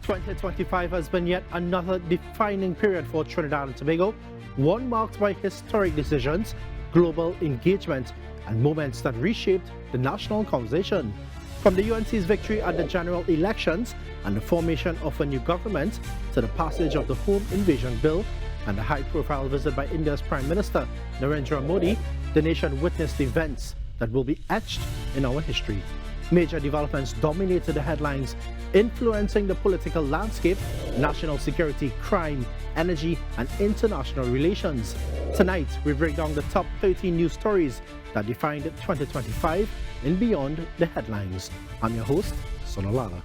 2025 has been yet another defining period for Trinidad and Tobago, one marked by historic decisions, global engagement, and moments that reshaped the national conversation. From the UNC's victory at the general elections and the formation of a new government, to the passage of the Home Invasion Bill and the high-profile visit by India's Prime Minister Narendra Modi, the nation witnessed events that will be etched in our history. Major developments dominated the headlines, influencing the political landscape, national security, crime, energy, and international relations. Tonight, we break down the top 13 news stories that defined 2025 in Beyond the Headlines. I'm your host, Sonolala.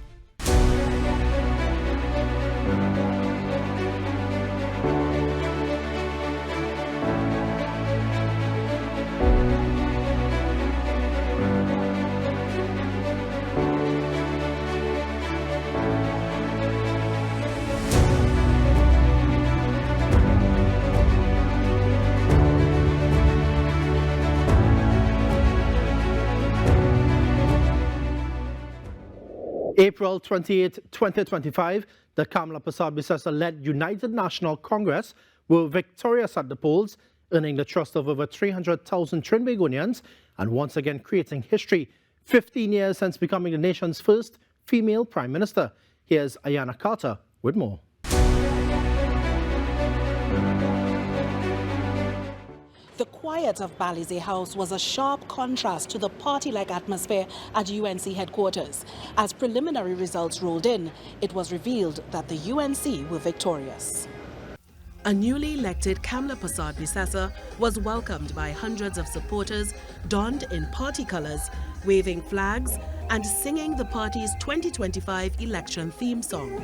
April 28, 2025, the Kamla Persad-Bissessar-led United National Congress were victorious at the polls, earning the trust of over 300,000 Trinbagonians and once again creating history 15 years since becoming the nation's first female prime minister. Here's Ayana Carter with more. The quiet of Balize House was a sharp contrast to the party-like atmosphere at UNC headquarters. As preliminary results rolled in, it was revealed that the UNC were victorious. A newly elected Kamla Persad-Bissessar was welcomed by hundreds of supporters donned in party colors, waving flags and singing the party's 2025 election theme song.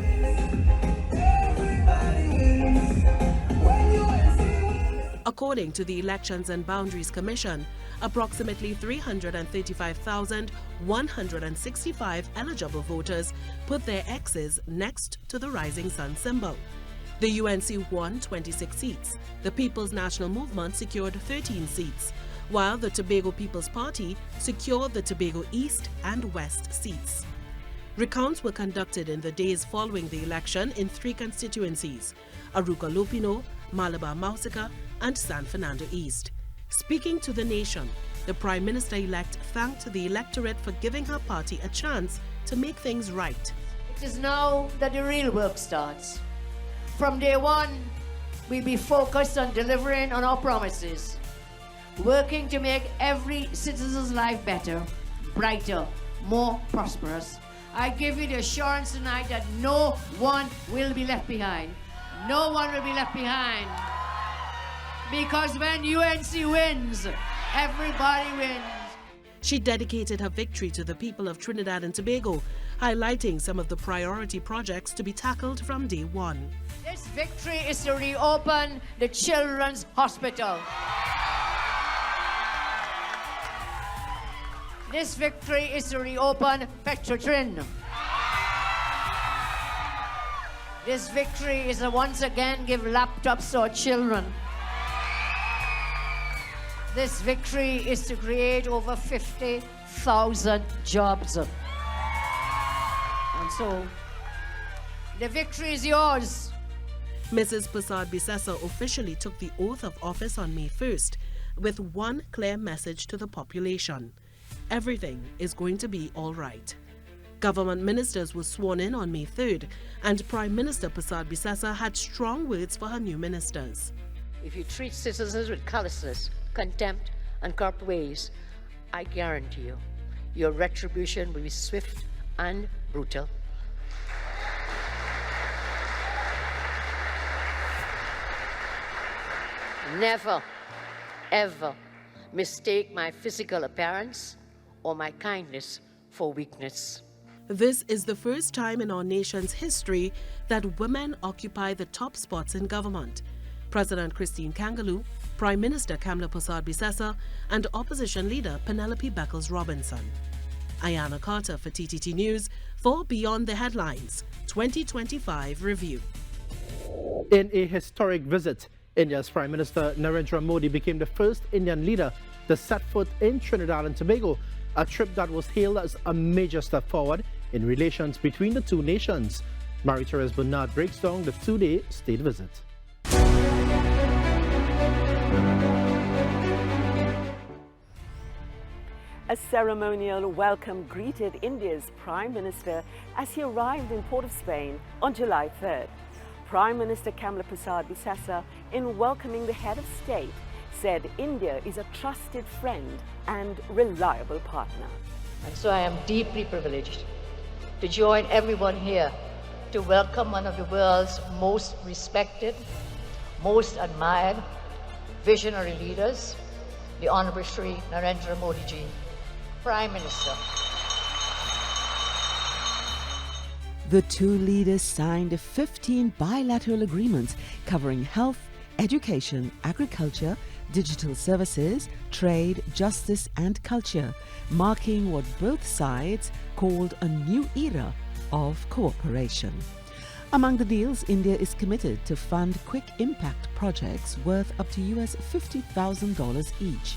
According to the Elections and Boundaries Commission, approximately 335,165 eligible voters put their X's next to the rising sun symbol. The UNC won 26 seats. The People's National Movement secured 13 seats, while the Tobago People's Party secured the Tobago East and West seats. Recounts were conducted in the days following the election in 3 constituencies: Aruca Lopino, Malabar Mausica, and San Fernando East. Speaking to the nation, the Prime Minister-elect thanked the electorate for giving her party a chance to make things right. It is now that the real work starts. From day one, we'll be focused on delivering on our promises, working to make every citizen's life better, brighter, more prosperous. I give you the assurance tonight that no one will be left behind. No one will be left behind. Because when UNC wins, everybody wins. She dedicated her victory to the people of Trinidad and Tobago, highlighting some of the priority projects to be tackled from day one. This victory is to reopen the Children's Hospital. This victory is to reopen Petrotrin. This victory is to once again give laptops to our children. This victory is to create over 50,000 jobs. And so, the victory is yours. Mrs. Persad-Bissessar officially took the oath of office on May 1st with one clear message to the population: everything is going to be all right. Government ministers were sworn in on May 3rd, and Prime Minister Persad-Bissessar had strong words for her new ministers. If you treat citizens with callousness, contempt, and corrupt ways, I guarantee you, your retribution will be swift and brutal. Never, ever mistake my physical appearance or my kindness for weakness. This is the first time in our nation's history that women occupy the top spots in government. President Christine Kangaloo, Prime Minister Kamla Persad-Bissessar, and Opposition Leader Penelope Beckles-Robinson. Ayana Carter for TTT News for Beyond the Headlines 2025 Review. In a historic visit, India's Prime Minister Narendra Modi became the first Indian leader to set foot in Trinidad and Tobago, a trip that was hailed as a major step forward in relations between the two nations. Marie-Therese Bernard breaks down the two-day state visit. A ceremonial welcome greeted India's Prime Minister as he arrived in Port of Spain on July 3rd. Prime Minister Kamla Persad-Bissessar, in welcoming the head of state, said India is a trusted friend and reliable partner. And so I am deeply privileged to join everyone here to welcome one of the world's most respected, most admired visionary leaders, the Honorable Shri Narendra Modi ji, Prime Minister. The two leaders signed 15 bilateral agreements covering health, education, agriculture, digital services, trade, justice and culture, marking what both sides called a new era of cooperation. Among the deals, India is committed to fund quick impact projects worth up to US $50,000 each.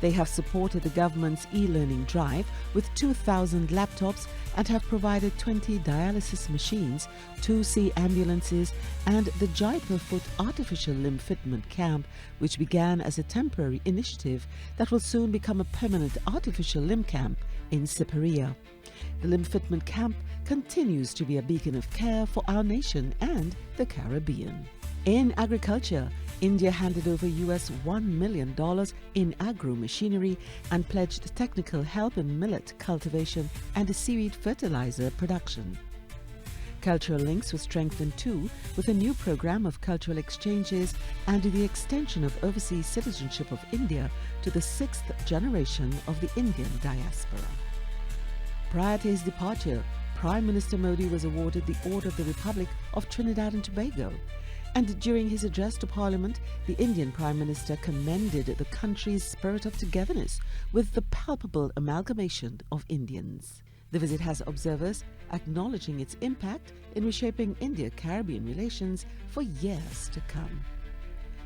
They have supported the government's e-learning drive with 2,000 laptops and have provided 20 dialysis machines, 2 sea ambulances and the Jaipur Foot Artificial Limb Fitment Camp, which began as a temporary initiative that will soon become a permanent artificial limb camp in Siparia. The Limb Fitment Camp continues to be a beacon of care for our nation and the Caribbean. In agriculture, India handed over US $1 million in agro-machinery and pledged technical help in millet cultivation and seaweed fertilizer production. Cultural links were strengthened too with a new program of cultural exchanges and the extension of overseas citizenship of India to the 6th generation of the Indian diaspora. Prior to his departure, Prime Minister Modi was awarded the Order of the Republic of Trinidad and Tobago. And during his address to Parliament, the Indian Prime Minister commended the country's spirit of togetherness with the palpable amalgamation of Indians. The visit has observers acknowledging its impact in reshaping India-Caribbean relations for years to come.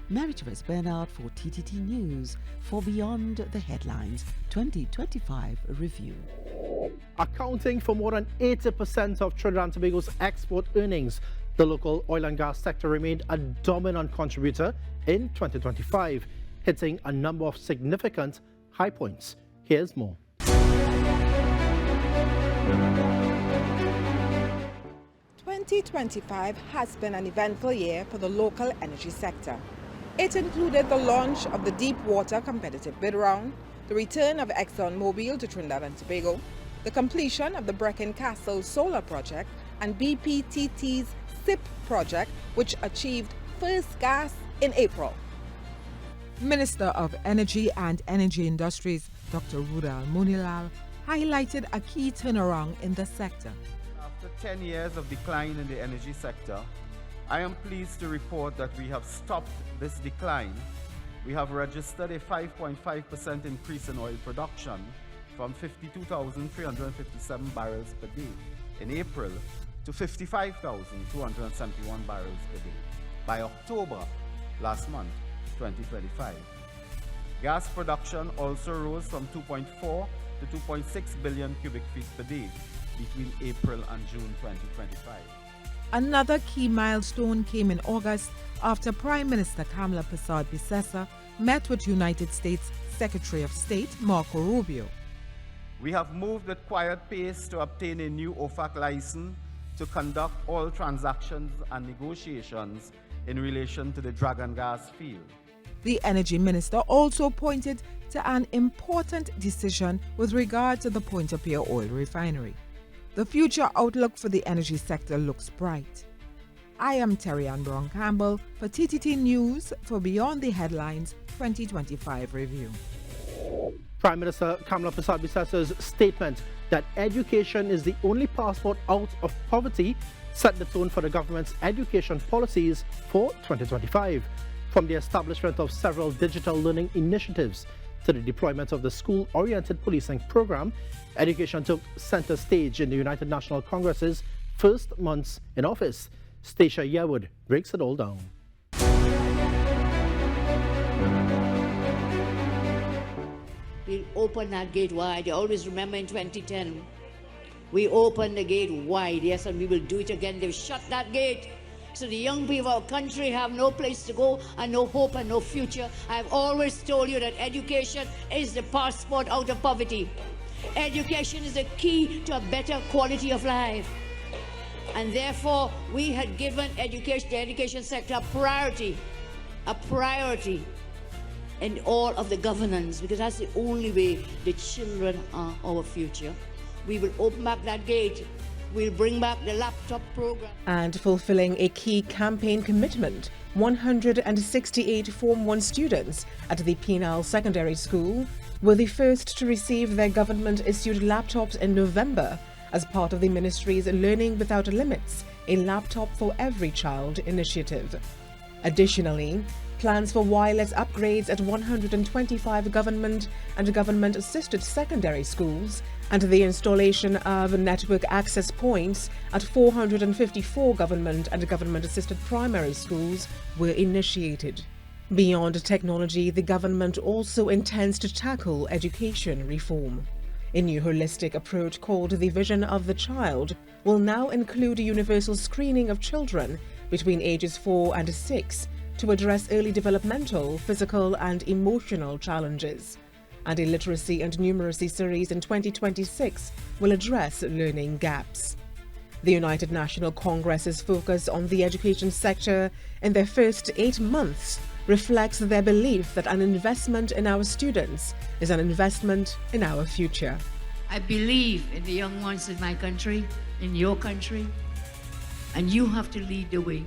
Marie-Therese Bernard for TTT News for Beyond the Headlines 2025 review. Accounting for more than 80% of Trinidad and Tobago's export earnings, the local oil and gas sector remained a dominant contributor in 2025, hitting a number of significant high points. Here's more. 2025 has been an eventful year for the local energy sector. It included the launch of the Deepwater Competitive Bid Round, the return of ExxonMobil to Trinidad and Tobago, the completion of the Brecon Castle Solar Project, and BPTT's SIP project, which achieved first gas in April. Minister of Energy and Energy Industries, Dr. Rudal Munilal, highlighted a key turnaround in the sector. After 10 years of decline in the energy sector, I am pleased to report that we have stopped this decline. We have registered a 5.5% increase in oil production from 52,357 barrels per day in April to 55,271 barrels per day by October last month, 2025. Gas production also rose from 2.4 to 2.6 billion cubic feet per day between April and June 2025. Another key milestone came in August after Prime Minister Kamla Persad-Bissessar met with United States Secretary of State Marco Rubio. We have moved with quiet pace to obtain a new OFAC license to conduct all transactions and negotiations in relation to the Dragon gas field. The Energy Minister also pointed to an important decision with regard to the Point-a-Pierre oil refinery. The future outlook for the energy sector looks bright. I am Terry Ann Brown Campbell for TTT News for Beyond the Headlines 2025 review. Prime Minister Kamla Persad-Bissessar's statement that education is the only passport out of poverty set the tone for the government's education policies for 2025. From the establishment of several digital learning initiatives to the deployment of the school-oriented policing program, education took center stage in the United National Congress's first months in office. Stacia Yearwood breaks it all down. We'll open that gate wide. I always remember in 2010 We opened the gate wide, yes, and we will do it again. They've shut that gate. So the young people of our country have no place to go and no hope and no future. I've always told you that education is the passport out of poverty. Education is the key to a better quality of life. And therefore, we had given education, the education sector a priority in all of the governance, because that's the only way the children are our future. We will open back that gate. We'll bring back the laptop program. And fulfilling a key campaign commitment, 168 Form 1 students at the Penal Secondary School were the first to receive their government-issued laptops in November as part of the ministry's Learning Without Limits, a laptop for every child initiative. Additionally, plans for wireless upgrades at 125 government and government-assisted secondary schools and the installation of network access points at 454 government and government-assisted primary schools were initiated. Beyond technology, the government also intends to tackle education reform. A new holistic approach called the Vision of the Child will now include universal screening of children between ages 4 and 6 to address early developmental, physical and emotional challenges. And a literacy and numeracy series in 2026 will address learning gaps. The United National Congress's focus on the education sector in their first 8 months reflects their belief that an investment in our students is an investment in our future. I believe in the young ones in my country, in your country, and you have to lead the way.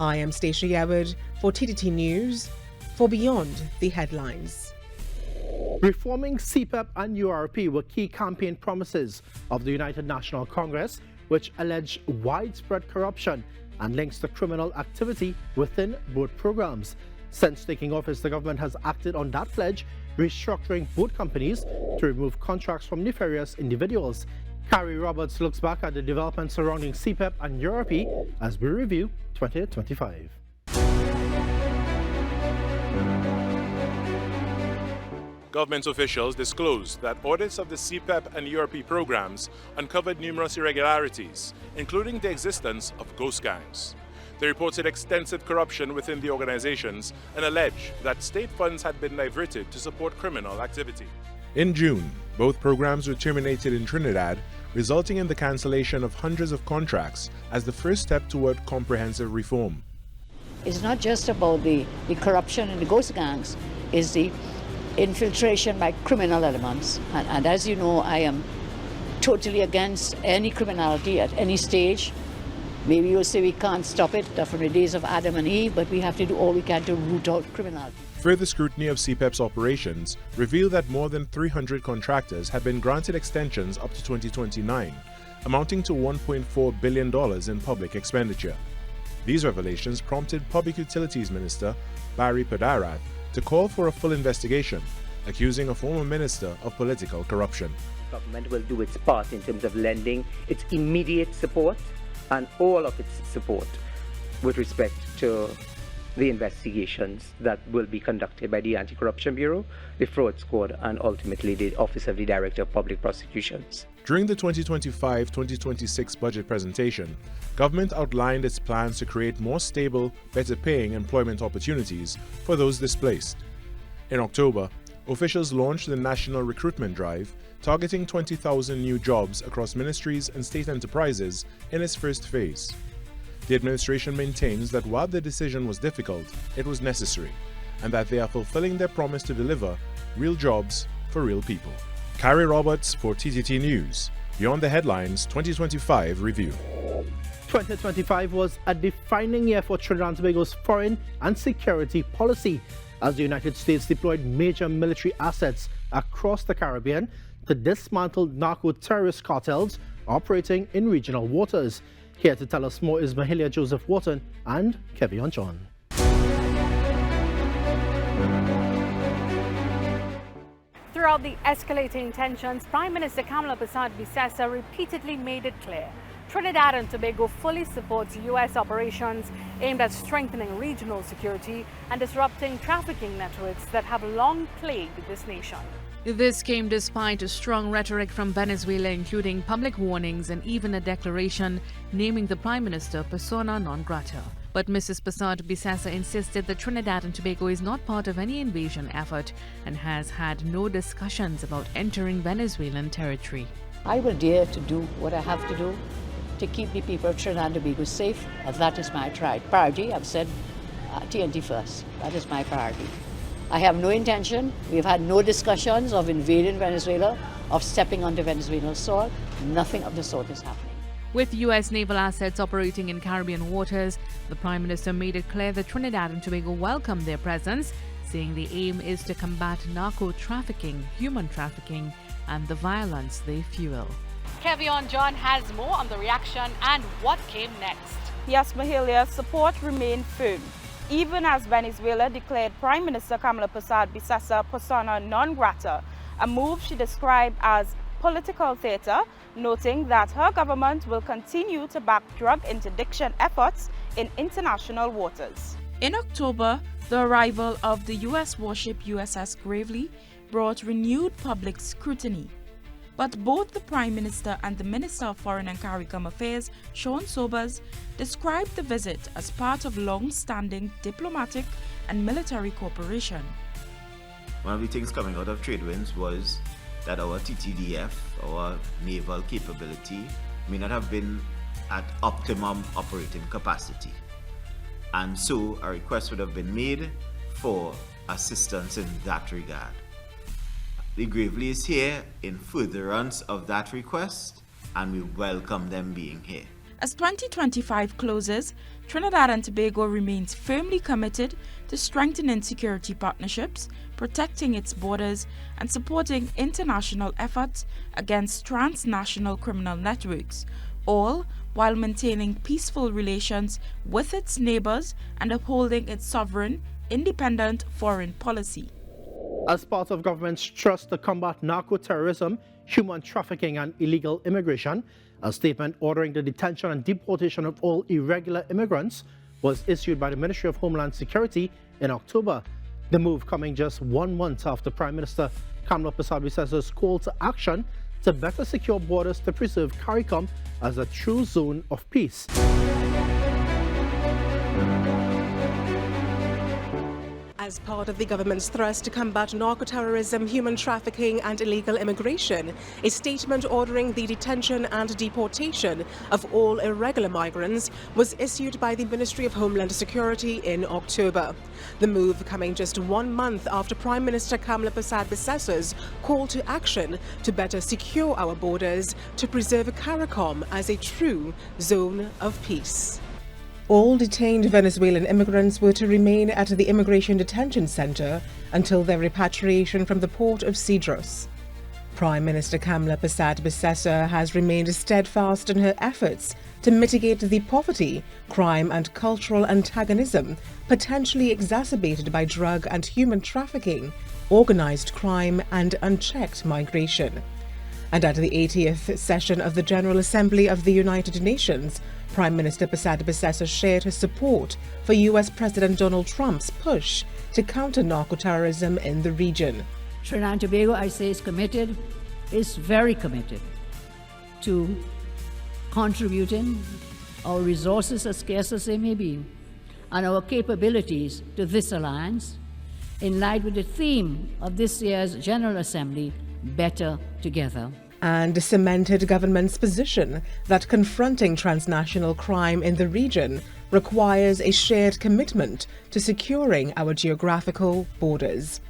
I am Stacia Yaward for TTT News, for Beyond the Headlines. Reforming CPEP and URP were key campaign promises of the United National Congress, which alleged widespread corruption and links to criminal activity within both programs. Since taking office, the government has acted on that pledge, restructuring both companies to remove contracts from nefarious individuals. Carrie Roberts looks back at the developments surrounding CPEP and URP as we review 2025. Government officials disclosed that audits of the CPEP and URP programs uncovered numerous irregularities, including the existence of ghost gangs. They reported extensive corruption within the organizations and alleged that state funds had been diverted to support criminal activity. In June, both programs were terminated in Trinidad, resulting in the cancellation of hundreds of contracts as the first step toward comprehensive reform. It's not just about the corruption and the ghost gangs, it's the infiltration by criminal elements. And as you know, I am totally against any criminality at any stage. Maybe you'll say we can't stop it from the days of Adam and Eve, but we have to do all we can to root out criminality. Further scrutiny of CPEP's operations revealed that more than 300 contractors had been granted extensions up to 2029, amounting to $1.4 billion in public expenditure. These revelations prompted Public Utilities Minister Barry Padarath to call for a full investigation, accusing a former minister of political corruption. Government will do its part in terms of lending its immediate support and all of its support with respect to the investigations that will be conducted by the Anti-Corruption Bureau, the Fraud Squad, and ultimately the Office of the Director of Public Prosecutions. During the 2025-2026 budget presentation, government outlined its plans to create more stable, better-paying employment opportunities for those displaced. In October, officials launched the National Recruitment Drive, targeting 20,000 new jobs across ministries and state enterprises in its first phase. The administration maintains that while the decision was difficult, it was necessary, and that they are fulfilling their promise to deliver real jobs for real people. Carrie Roberts for TTT News, Beyond the Headlines 2025 Review. 2025 was a defining year for Trinidad and Tobago's foreign and security policy, as the United States deployed major military assets across the Caribbean to dismantle narco-terrorist cartels operating in regional waters. Here to tell us more is Mahalia Joseph Wharton and Kevion John. Throughout the escalating tensions, Prime Minister Kamala Persad-Bissessar repeatedly made it clear Trinidad and Tobago fully supports U.S. operations aimed at strengthening regional security and disrupting trafficking networks that have long plagued this nation. This came despite a strong rhetoric from Venezuela, including public warnings and even a declaration naming the Prime Minister persona non grata. But Mrs. Bissau-Bissessar insisted that Trinidad and Tobago is not part of any invasion effort and has had no discussions about entering Venezuelan territory. I will dare to do what I have to do to keep the people of Trinidad and Tobago safe, and that is my priority. I've said TTT first. That is my priority. I have no intention, we've had no discussions of invading Venezuela, of stepping onto Venezuelan soil. Nothing of the sort is happening. With U.S. naval assets operating in Caribbean waters, the Prime Minister made it clear that Trinidad and Tobago welcome their presence, saying the aim is to combat narco-trafficking, human trafficking, and the violence they fuel. Kevion John has more on the reaction and what came next. Yes, Mahalia's support remained firm, even as Venezuela declared Prime Minister Kamala Bissau-Bissessar persona non grata, a move she described as political theatre, noting that her government will continue to back drug interdiction efforts in international waters. In October, the arrival of the U.S. warship USS Gravely brought renewed public scrutiny. But both the Prime Minister and the Minister of Foreign and CARICOM Affairs, Sean Sobers, described the visit as part of long-standing diplomatic and military cooperation. One of the things coming out of trade winds was that our TTDF, our naval capability, may not have been at optimum operating capacity. And so a request would have been made for assistance in that regard. The Gravely is here in furtherance of that request, and we welcome them being here. As 2025 closes, Trinidad and Tobago remains firmly committed to strengthening security partnerships, protecting its borders, and supporting international efforts against transnational criminal networks, all while maintaining peaceful relations with its neighbors and upholding its sovereign, independent foreign policy. As part of government's thrust to combat narco-terrorism, human trafficking and illegal immigration, a statement ordering the detention and deportation of all irregular immigrants was issued by the Ministry of Homeland Security in October. The move coming just 1 month after Prime Minister Kamala Bissau-Bissessar's call to action to better secure borders to preserve CARICOM as a true zone of peace. As part of the government's thrust to combat narco-terrorism, human trafficking and illegal immigration, a statement ordering the detention and deportation of all irregular migrants was issued by the Ministry of Homeland Security in October. The move coming just 1 month after Prime Minister Kamala Bissau-Bissessar's call to action to better secure our borders to preserve CARICOM as a true zone of peace. All detained Venezuelan immigrants were to remain at the Immigration Detention Center until their repatriation from the port of Cedros. Prime Minister Kamala Bissau-Bissessar has remained steadfast in her efforts to mitigate the poverty, crime and cultural antagonism potentially exacerbated by drug and human trafficking, organized crime and unchecked migration. And at the 80th session of the General Assembly of the United Nations, Prime Minister Bissau-Bissessar shared her support for US President Donald Trump's push to counter narco-terrorism in the region. Trinidad and Tobago, I say, is committed, is very committed to contributing our resources, as scarce as they may be, and our capabilities to this alliance, in line with the theme of this year's General Assembly, Better Together. And cemented government's position that confronting transnational crime in the region requires a shared commitment to securing our geographical borders.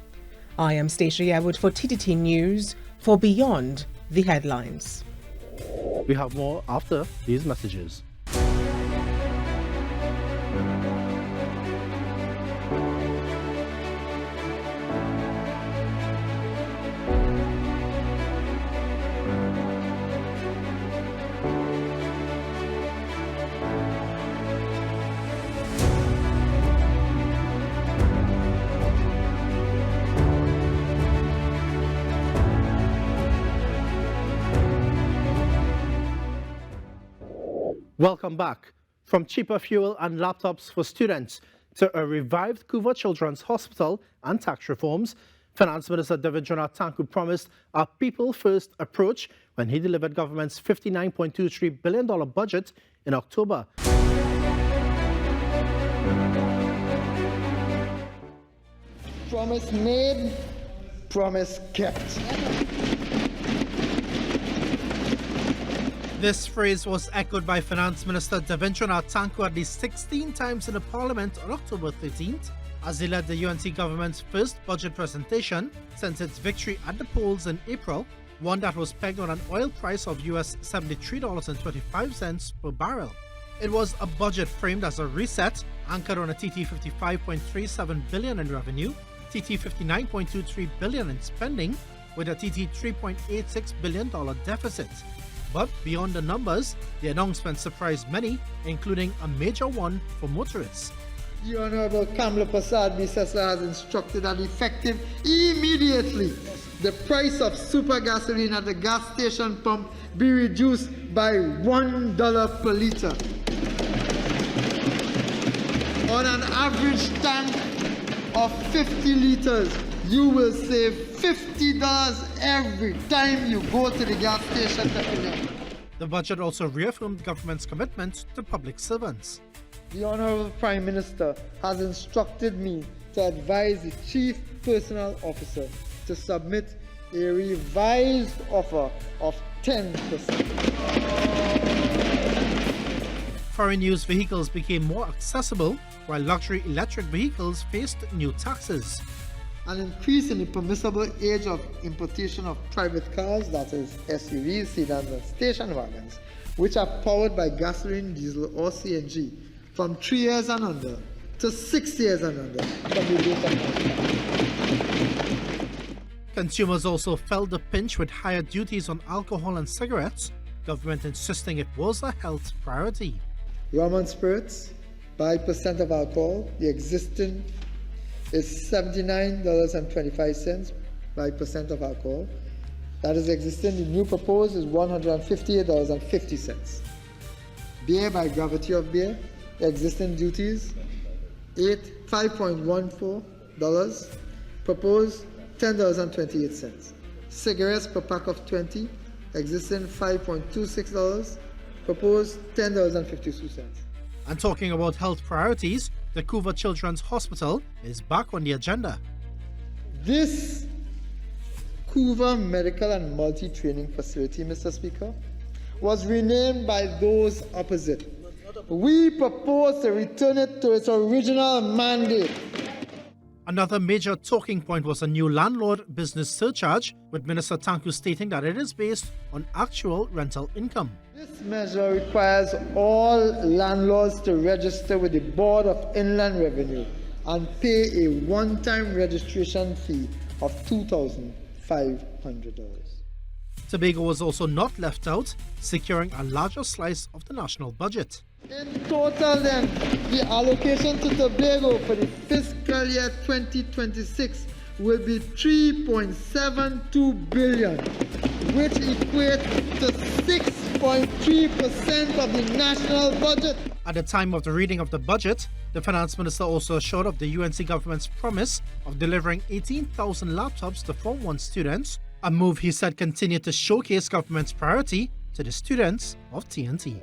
I am Stacia Yearwood for TTT News for Beyond the Headlines. We have more after these messages. Welcome back. From cheaper fuel and laptops for students to a revived Couva Children's Hospital and tax reforms, Finance Minister Devendranath Thakur promised a people-first approach when he delivered government's $59.23 billion budget in October. Promise made, promise kept. This phrase was echoed by Finance Minister Devendranath Thakur at least 16 times in the Parliament on October 13th, as he led the UNC government's first budget presentation since its victory at the polls in April, one that was pegged on an oil price of US $73.25 per barrel. It was a budget framed as a reset, anchored on a TT 55.37 billion in revenue, TT 59.23 billion in spending, with a TT $3.86 billion deficit. But beyond the numbers, the announcement surprised many, including a major one for motorists. The Honorable Kamala Prasad Bisesa has instructed that effective immediately the price of super gasoline at the gas station pump be reduced by $1 per litre. On an average tank of 50 litres, you will save $50 every time you go to the gas station to fill up. The budget also reaffirmed the government's commitment to public servants. The Honorable Prime Minister has instructed me to advise the Chief Personnel Officer to submit a revised offer of 10%. Foreign used vehicles became more accessible, while luxury electric vehicles faced new taxes. An increase in the permissible age of importation of private cars, that is SUVs, sedans and station wagons, which are powered by gasoline, diesel or CNG, from 3 years and under to 6 years and under from the date of Consumers also felt the pinch with higher duties on alcohol and cigarettes, government insisting it was a health priority. Rum and spirits, 5% of alcohol, the existing is $79.25, 5% of alcohol. That is existing. The new proposed is $158.50. Beer by gravity of beer, the existing duties, $5.14, proposed $10.28. Cigarettes per pack of 20, existing $5.26, proposed $10.52. And talking about health priorities, the Couva Children's Hospital is back on the agenda. This Couva Medical and Multi-Training Facility, Mr. Speaker, was renamed by those opposite. We propose to return it to its original mandate. Another major talking point was a new landlord business surcharge, with Minister Thakur stating that it is based on actual rental income. This measure requires all landlords to register with the Board of Inland Revenue and pay a one-time registration fee of $2,500. Tobago was also not left out, securing a larger slice of the national budget. In total then, the allocation to Tobago for the fiscal year 2026 will be $3.72 billion, which equates to 6.3% of the national budget. At the time of the reading of the budget, the Finance Minister also assured of the UNC government's promise of delivering 18,000 laptops to Form 1 students, a move he said continued to showcase government's priority to the students of TNT.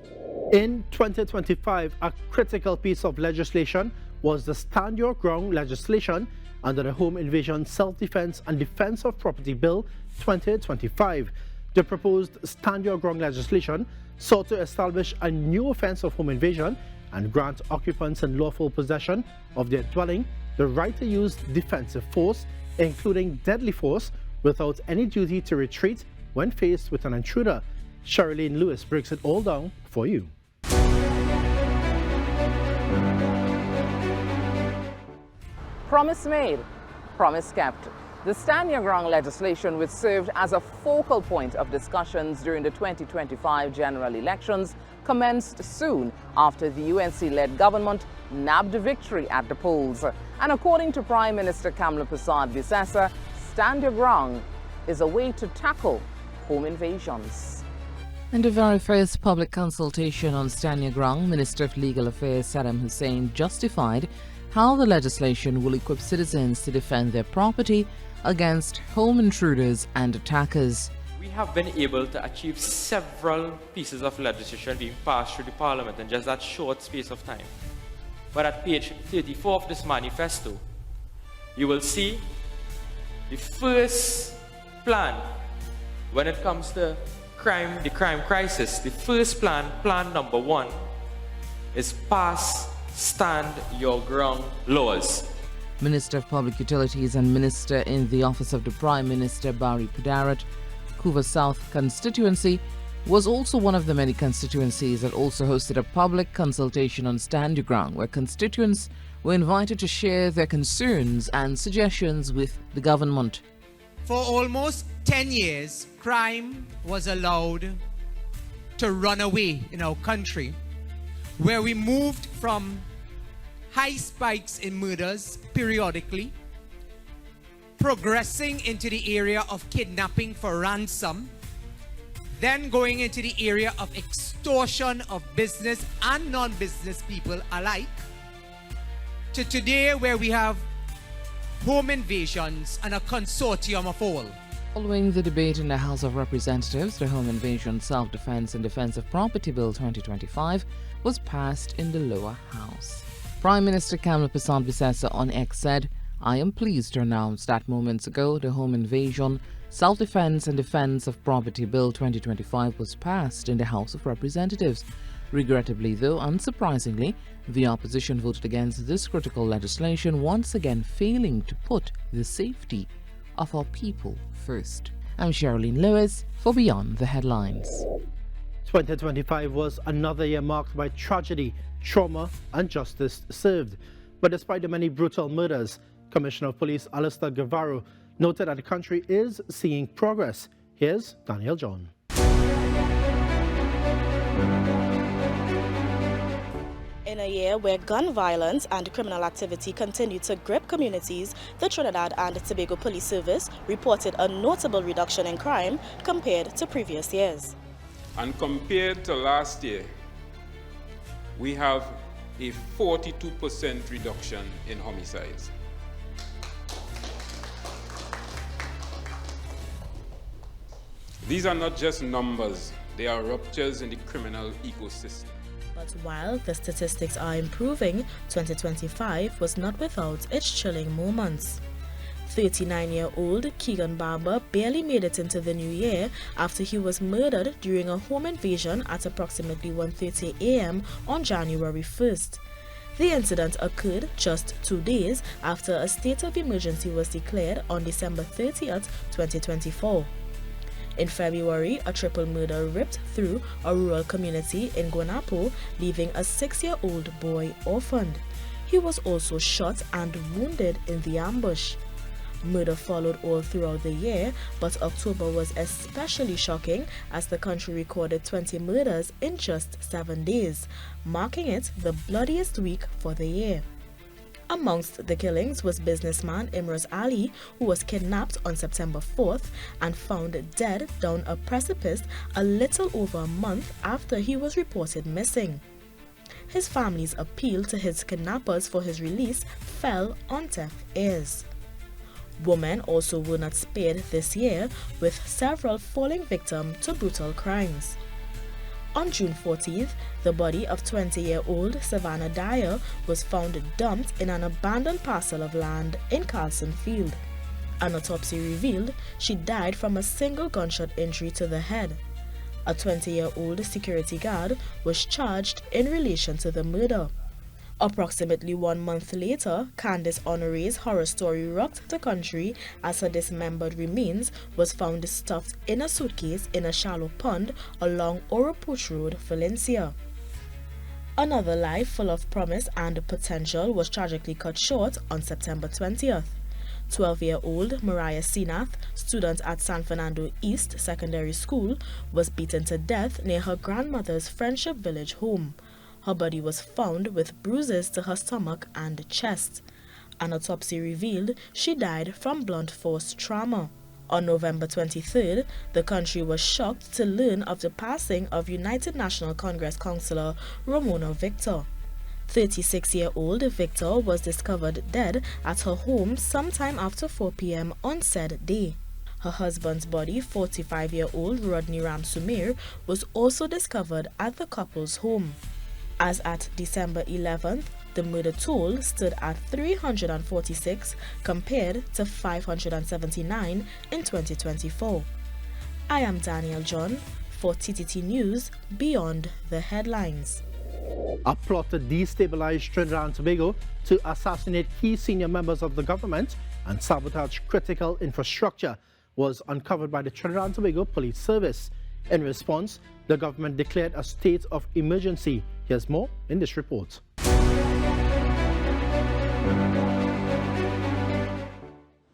In 2025, a critical piece of legislation was the Stand Your Ground legislation under the Home Invasion, Self-Defense and Defense of Property Bill 2025. The proposed Stand Your Ground legislation sought to establish a new offense of home invasion and grant occupants in lawful possession of their dwelling the right to use defensive force, including deadly force, without any duty to retreat when faced with an intruder. Sherilyn Lewis breaks it all down for you. Promise made, promise kept. The Stand Your Ground legislation, which served as a focal point of discussions during the 2025 general elections, commenced soon after the UNC-led government nabbed a victory at the polls. And according to Prime Minister Kamala Prasad Bisesa, Stand Your Ground is a way to tackle home invasions. In the very first public consultation on Stand Your Ground, Minister of Legal Affairs Saddam Hussein justified how the legislation will equip citizens to defend their property against home intruders and attackers. We have been able to achieve several pieces of legislation being passed through the Parliament in just that short space of time. But at page 34 of this manifesto, you will see the first plan when it comes to the crime crisis. The first plan number 1, is pass stand your ground laws. Minister of Public Utilities and Minister in the Office of the Prime Minister Barry Padarat, Couva South constituency, was also one of the many constituencies that also hosted a public consultation on Stand Your Ground, where constituents were invited to share their concerns and suggestions with the government. For almost 10 years, crime was allowed to run away in our country, where we moved from high spikes in murders periodically, progressing into the area of kidnapping for ransom, then going into the area of extortion of business and non-business people alike, to today where we have home invasions and a consortium of all. Following the debate in the House of Representatives, the Home Invasion, Self-Defense and Defense of Property Bill 2025 was passed in the lower house. Prime Minister Kamla Persad-Bissessar on X said, "I am pleased to announce that moments ago the Home Invasion, Self-Defense and Defense of Property Bill 2025 was passed in the House of Representatives. Regrettably, though unsurprisingly, the opposition voted against this critical legislation, once again failing to put the safety of our people first." I'm Sherilyn Lewis for Beyond the Headlines. 2025 was another year marked by tragedy, trauma and justice served. But despite the many brutal murders, Commissioner of Police Alistair Guevara noted that the country is seeing progress. Here's Daniel John. In a year where gun violence and criminal activity continue to grip communities, the Trinidad and Tobago Police Service reported a notable reduction in crime compared to previous years. And compared to last year, we have a 42% reduction in homicides. These are not just numbers, they are ruptures in the criminal ecosystem. But while the statistics are improving, 2025 was not without its chilling moments. 39-year-old Keegan Barber barely made it into the new year after he was murdered during a home invasion at approximately 1:30 a.m. on January 1st. The incident occurred just 2 days after a state of emergency was declared on December 30th, 2024. In February, a triple murder ripped through a rural community in Guanapo, leaving a 6-year-old boy orphaned. He was also shot and wounded in the ambush. Murder followed all throughout the year, but October was especially shocking as the country recorded 20 murders in just 7 days, marking it the bloodiest week for the year. Amongst the killings was businessman Imroz Ali, who was kidnapped on September 4th and found dead down a precipice a little over a month after he was reported missing. His family's appeal to his kidnappers for his release fell on deaf ears. Women also were not spared this year, with several falling victim to brutal crimes. On June 14th, the body of 20-year-old Savannah Dyer was found dumped in an abandoned parcel of land in Carlson Field. An autopsy revealed she died from a single gunshot injury to the head. A 20-year-old security guard was charged in relation to the murder. Approximately 1 month later, Candace Honore's horror story rocked the country as her dismembered remains was found stuffed in a suitcase in a shallow pond along Oropuch Road, Valencia. Another life full of promise and potential was tragically cut short on September 20th. 12-year-old Mariah Senath, student at San Fernando East Secondary School, was beaten to death near her grandmother's Friendship Village home. Her body was found with bruises to her stomach and chest. An autopsy revealed she died from blunt force trauma. On November 23rd, the country was shocked to learn of the passing of United National Congress councillor Ramona Victor. 36-year-old Victor was discovered dead at her home sometime after 4 p.m. on said day. Her husband's body, 45-year-old Rodney Ramsumir, was also discovered at the couple's home. As at December 11th, the murder toll stood at 346 compared to 579 in 2024. I am Daniel John for TTT News Beyond the Headlines. A plot to destabilize Trinidad and Tobago, to assassinate key senior members of the government and sabotage critical infrastructure was uncovered by the Trinidad and Tobago Police Service. In response, the government declared a state of emergency. Here's more in this report.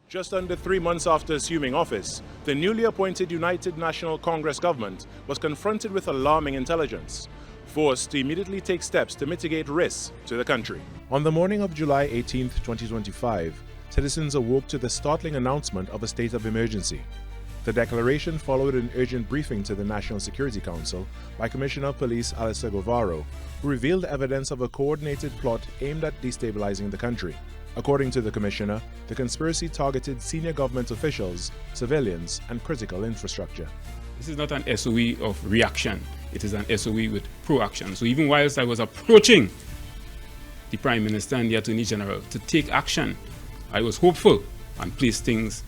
Just under 3 months after assuming office, the newly appointed United National Congress government was confronted with alarming intelligence, forced to immediately take steps to mitigate risks to the country. On the morning of July 18, 2025, citizens awoke to the startling announcement of a state of emergency. The declaration followed an urgent briefing to the National Security Council by Commissioner of Police Alistair Guevara, who revealed evidence of a coordinated plot aimed at destabilizing the country. According to the Commissioner, the conspiracy targeted senior government officials, civilians, and critical infrastructure. This is not an SOE of reaction, it is an SOE with proaction. So even whilst I was approaching the Prime Minister and the Attorney General to take action, I was hopeful and placed things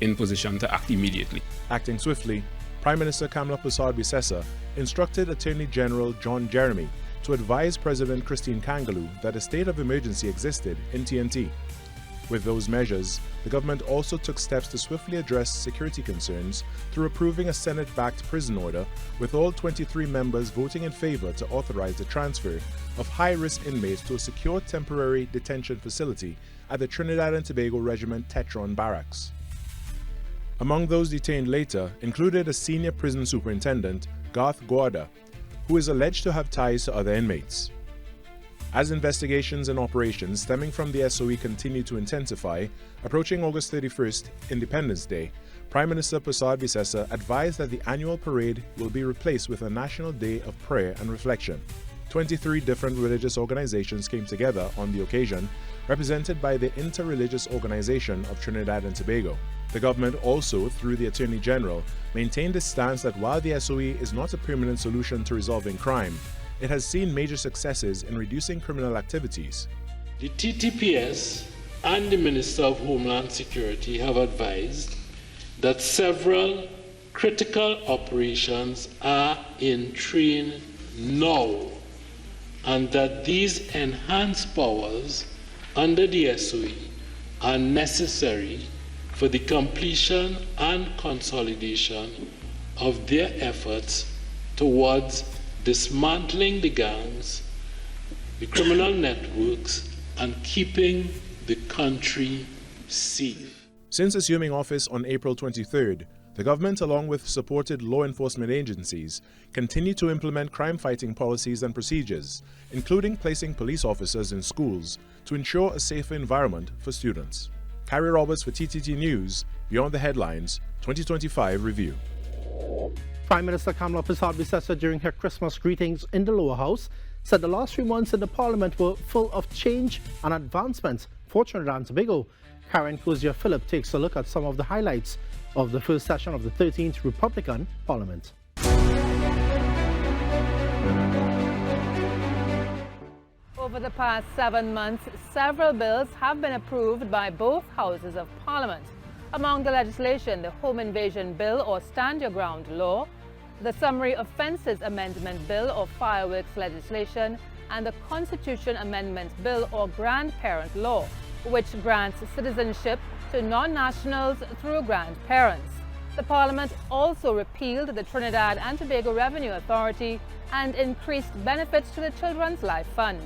in position to act immediately. Acting swiftly, Prime Minister Kamla Persad-Bissessar instructed Attorney General John Jeremy to advise President Christine Kangaloo that a state of emergency existed in TNT. With those measures, the government also took steps to swiftly address security concerns through approving a Senate-backed prison order, with all 23 members voting in favor to authorize the transfer of high-risk inmates to a secure temporary detention facility at the Trinidad and Tobago Regiment Tetron Barracks. Among those detained later included a senior prison superintendent, Garth Guarda, who is alleged to have ties to other inmates. As investigations and operations stemming from the SOE continue to intensify, approaching August 31st, Independence Day, Prime Minister Persad-Bissessar advised that the annual parade will be replaced with a national day of prayer and reflection. 23 different religious organizations came together on the occasion, represented by the Interreligious Organization of Trinidad and Tobago. The government also, through the Attorney General, maintained its stance that while the SOE is not a permanent solution to resolving crime, it has seen major successes in reducing criminal activities. The TTPS and the Minister of Homeland Security have advised that several critical operations are in train now, and that these enhanced powers under the SOE are necessary for the completion and consolidation of their efforts towards dismantling the gangs, the criminal networks, and keeping the country safe. Since assuming office on April 23rd, the government, along with supported law enforcement agencies, continue to implement crime-fighting policies and procedures, including placing police officers in schools to ensure a safer environment for students. Carrie Roberts for TTT News, Beyond the Headlines, 2025 Review. Prime Minister Kamla Persad-Bissessar, during her Christmas greetings in the Lower House, said the last 3 months in the Parliament were full of change and advancement for Trinidad and Tobago. Karen Cozier-Phillip takes a look at some of the highlights of the first session of the 13th Republican Parliament. Over the past 7 months, several bills have been approved by both houses of Parliament. Among the legislation, the Home Invasion Bill or Stand Your Ground law, the Summary Offences Amendment Bill or Fireworks legislation, and the Constitution Amendment Bill or Grandparent law, which grants citizenship to non-nationals through grandparents. The Parliament also repealed the Trinidad and Tobago Revenue Authority and increased benefits to the Children's Life Fund.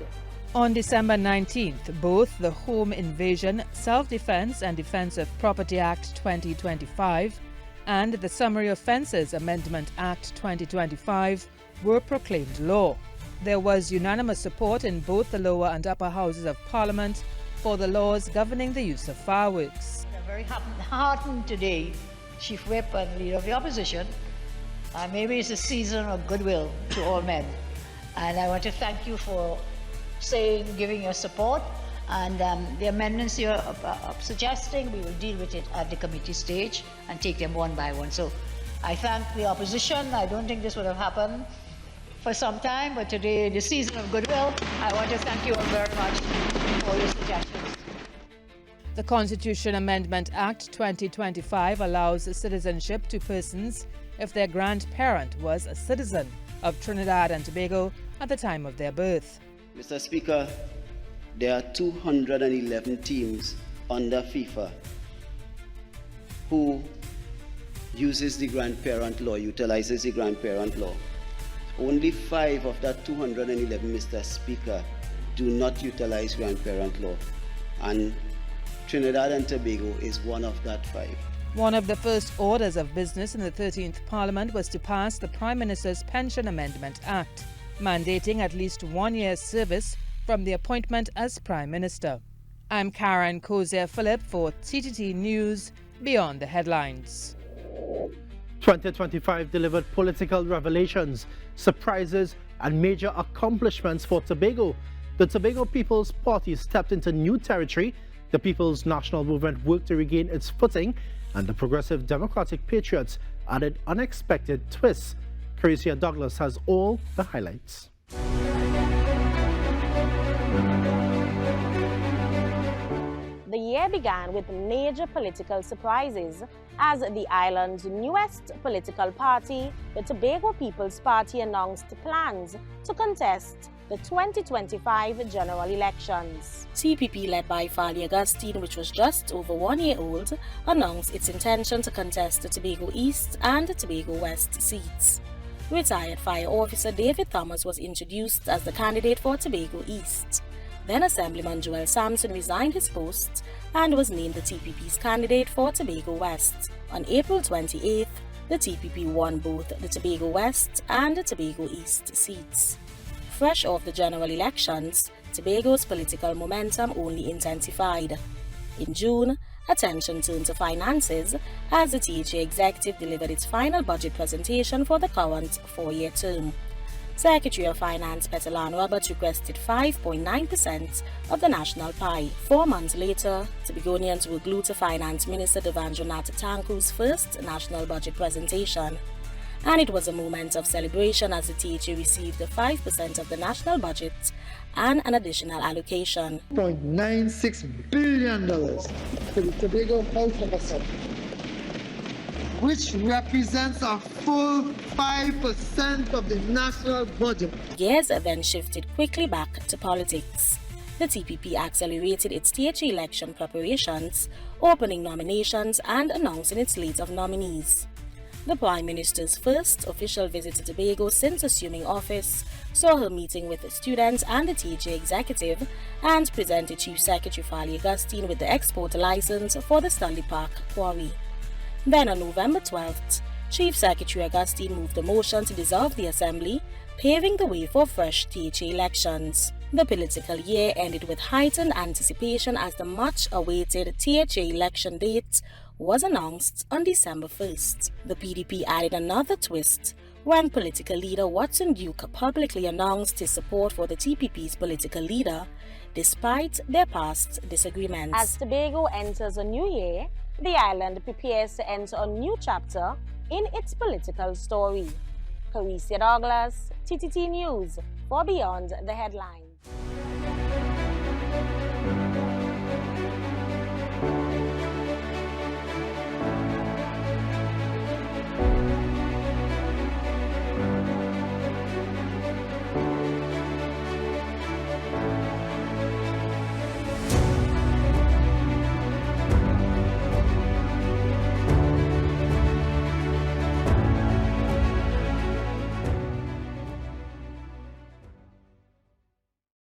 On December 19th, both the Home Invasion, Self-Defense and Defense of Property Act 2025 and the Summary Offences Amendment Act 2025 were proclaimed law. There was unanimous support in both the lower and upper houses of Parliament for the laws governing the use of fireworks. I'm very heartened today, Chief Whip and Leader of the Opposition. Maybe it's a season of goodwill to all men. And I want to thank you for giving your support. And the amendments you're suggesting, we will deal with it at the committee stage and take them one by one. So I thank the opposition. I don't think this would have happened for some time, but today, in the season of goodwill, I want to thank you all very much for your suggestions. The Constitution Amendment Act 2025 allows citizenship to persons if their grandparent was a citizen of Trinidad and Tobago at the time of their birth. Mr. Speaker, there are 211 teams under FIFA who utilizes the grandparent law. Only 5 of that 211, Mr. Speaker, do not utilize grandparent law. And Trinidad and Tobago is one of that 5. One of the first orders of business in the 13th Parliament was to pass the Prime Minister's Pension Amendment Act, mandating at least 1 year's service from the appointment as Prime Minister. I'm Karen Kozier-Phillip for TTT News Beyond the Headlines. 2025 delivered political revelations, surprises, and major accomplishments for Tobago. The Tobago People's Party stepped into new territory, the People's National Movement worked to regain its footing, and the Progressive Democratic Patriots added unexpected twists. Carisia Douglas has all the highlights. The year began with major political surprises as the island's newest political party, the Tobago People's Party, announced plans to contest the 2025 general elections. TPP, led by Fali Augustine, which was just over 1 year old, announced its intention to contest the Tobago East and the Tobago West seats. Retired fire officer David Thomas was introduced as the candidate for Tobago East. Then Assemblyman Joel Sampson resigned his post and was named the TPP's candidate for Tobago West. On April 28th, the TPP won both the Tobago West and the Tobago East seats. Fresh off the general elections, Tobago's political momentum only intensified. In June, attention turned to finances as the THA executive delivered its final budget presentation for the current 4-year term. Secretary of Finance Petalano Roberts requested 5.9% of the national pie. 4 months later, Tobagonians were glued to Finance Minister Devandranath Tanku's first national budget presentation. And it was a moment of celebration as the THA received 5% of the national budget and an additional allocation. $0.96 billion to the Tobago House of Assembly, which represents a full 5% of the national budget. Gears then shifted quickly back to politics. The TPP accelerated its THA election preparations, opening nominations and announcing its slate of nominees. The Prime Minister's first official visit to Tobago since assuming office saw her meeting with students and the THA executive and presented Chief Secretary Fali Augustine with the export license for the Stanley Park quarry. Then on November 12th, Chief Secretary Augustine moved a motion to dissolve the Assembly, paving the way for fresh THA elections. The political year ended with heightened anticipation as the much-awaited THA election date was announced on December 1st. The PDP added another twist when political leader Watson Duke publicly announced his support for the TPP's political leader, despite their past disagreements. As Tobago enters a new year, the island prepares to enter a new chapter in its political story. Carisia Douglas, TTT News, for Beyond the Headlines.